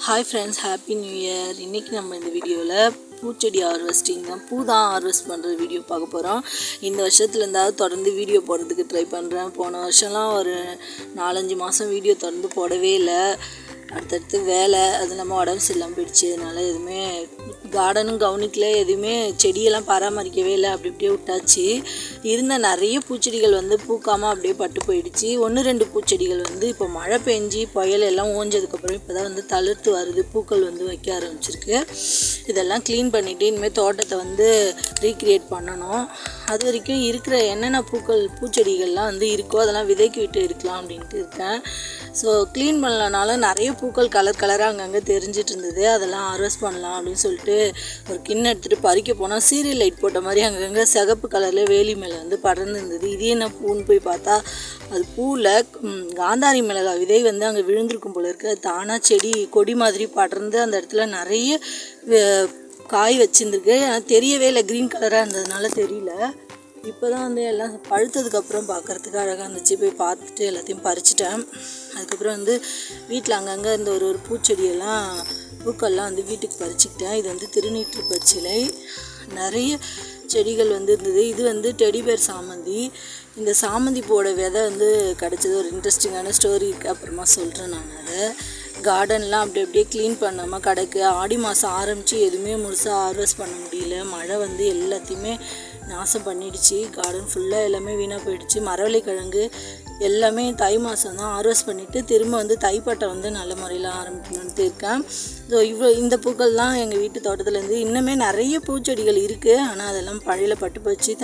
Hi friends, happy new year. இன்றைக்கி நம்ம இந்த வீடியோவில் பூச்செடி ஹார்வெஸ்டிங் தான், பூ தான் ஹார்வெஸ்ட் பண்ணுற வீடியோ பார்க்க போகிறோம். இந்த வருஷத்துல இருந்தாவது தொடர்ந்து வீடியோ போடுறதுக்கு ட்ரை பண்ணுறேன். போன வருஷம்லாம் ஒரு 4-5 மாதம் வீடியோ தொடர்ந்து போடவே இல்லை. அடுத்தடுத்து வேலை, அது இல்லாமல் உடம்பு சரியில்லாமல் போயிடுச்சு. அதனால் எதுவுமே கார்டனும் கவனிக்கல, எதுவுமே செடியெல்லாம் பராமரிக்கவே இல்லை. அப்படி அப்படியே விட்டாச்சு. இருந்த நிறைய பூச்செடிகள் வந்து பூக்காமல் அப்படியே பட்டு போயிடுச்சு. 1-2 பூச்செடிகள் வந்து இப்போ மழை பெஞ்சி புயல் எல்லாம் ஓஞ்சதுக்கப்புறம் இப்போ தான் வந்து தளிர்த்து வருது, பூக்கள் வந்து வைக்க ஆரம்பிச்சிருக்கு. இதெல்லாம் க்ளீன் பண்ணிவிட்டு இனிமேல் தோட்டத்தை வந்து ரீக்ரியேட் பண்ணணும். அது வரைக்கும் இருக்கிற என்னென்ன பூச்செடிகள்லாம் வந்து இருக்கோ அதெல்லாம் விதைக்கு விட்டு இருக்கலாம் அப்படின்ட்டு இருக்கேன். ஸோ க்ளீன் பண்ணலனால நிறைய பூக்கள் கலராக அங்கங்கே தெரிஞ்சிட்டு இருந்தது. அதெல்லாம் ஹார்வெஸ்ட் பண்ணலாம் அப்படின்னு சொல்லிட்டு ஒரு கிண்ணம் எடுத்துகிட்டு பறிக்க போனால் சீரியல் லைட் போட்ட மாதிரி அங்கங்கே சிகப்பு கலரில் வேலி மேலே வந்து படர்ந்து இருந்தது. இது என்ன பூன்னு போய் பார்த்தா அது பூவில் காந்தாரி மிளகாய் விதை வந்து அங்கே விழுந்திருக்கும் போல இருக்குது. அது தானாக செடி கொடி மாதிரி படர்ந்து அந்த இடத்துல நிறைய காய் வச்சுருந்துருக்கு. ஆனால் தெரியவே இல்லை, க்ரீன் கலராக இருந்ததுனால தெரியல. இப்போ தான் வந்து எல்லாம் பழுத்ததுக்கப்புறம் பார்க்குறதுக்கு அழகாக இருந்துச்சு. போய் பார்த்துட்டு எல்லாத்தையும் பறிச்சிட்டேன். அதுக்கப்புறம் வந்து வீட்டில் அங்கங்கே இருந்த ஒரு பூச்செடியெல்லாம் பூக்கள்லாம் வந்து வீட்டுக்கு பறிச்சுக்கிட்டேன். இது வந்து திருநீற்று பச்சிலை. நிறைய செடிகள் வந்து இருந்தது. இது வந்து டெடிபேர் சாமந்தி. இந்த சாமந்தி பூவோட விதை வந்து கிடச்சது. ஒரு இன்ட்ரெஸ்டிங்கான ஸ்டோரி இருக்குது, அப்புறமா சொல்கிறேன் நான். அதை கார்டன்லாம் அப்படியே க்ளீன் பண்ணாமல் கிடக்கு. ஆடி மாதம் ஆரம்பித்து எதுவுமே முழுசாக ஹார்வெஸ்ட் பண்ண முடியல. மழை வந்து எல்லாத்தையுமே நாசம் பண்ணிடுச்சு. கார்டன் ஃபுல்லாக எல்லாமே வீணாக போயிடுச்சு. மரவள்ளிக்கிழங்கு எல்லாமே தை மாதம் தான் ஹார்வெஸ்ட் பண்ணிவிட்டு திரும்ப வந்து தைப்பட்டை வந்து நல்ல முறையில் ஆரம்பிக்கணுன்ட்டு இருக்கேன். ஸோ இந்த பூக்கள்லாம் எங்கள் வீட்டு தோட்டத்துலேருந்து இன்னுமே நிறைய பூச்செடிகள் இருக்குது. ஆனால் அதெல்லாம் பழையில் பட்டு போச்சு.